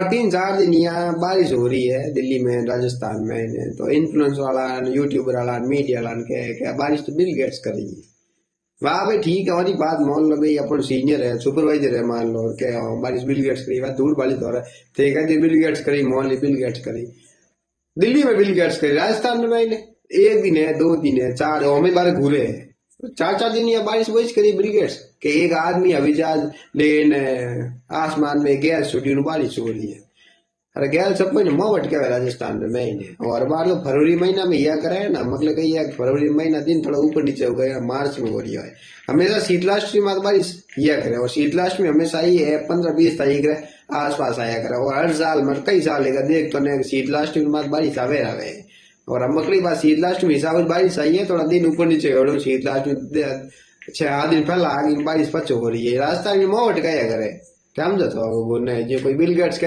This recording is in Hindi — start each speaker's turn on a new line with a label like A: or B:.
A: 3-4 दिन यहाँ बारिश हो रही है दिल्ली में, राजस्थान में। तो इन्फ्लुएंस वाला, यूट्यूबर वाला, मीडिया वाला के बारिश तो बिल गेट्स करेगी। वाह भाई ठीक है, और बात मान लो भाई, अपन सीनियर है, सुपरवाइजर है, मान लो के बारिश बिल गेट्स करी, बात दूर वाली तो है। ठीक है, बिल गेट्स करी, मान ली बिल गेट्स करी, दिल्ली में बिल गेट्स करी, राजस्थान में मैंने 1 दिन है, 2 दिन है, 4 हमें बार घूरे है, 4-4 दिन या बारिश वही करी बिल गेट्स के एक आदमी अभी जहाज लेन आसमान में गैस छुट्टी बारिश हो रही है। अरे गैल सब कोई मोवट के राजस्थान में महीने, और बार तो फरवरी महीना में यह करे ना, मतलब कही है फरवरी महीना दिन थोड़ा ऊपर नीचे हो गया, मार्च में हो रही है। हमेशा शीतलाष्टमी में बारिश यह करे, और शीतलाष्टमी हमेशा ही है 15-20 तारीख आसपास आया करे, और हर साल मतलब कई साल लेगा देख तो नहीं शीतलाष्टमी में बारिश आवे आवे। और हम अगली बार शीतलाष्टमी हिसाब से बारिश आई है, थोड़ा दिन ऊपर नीचे हो, शीतलाष्टमी 6 दिन पहला आगे बारिश पच हो रही है। राजस्थान में मोवट गया करे क्या हम जो कोई बिल गेट्स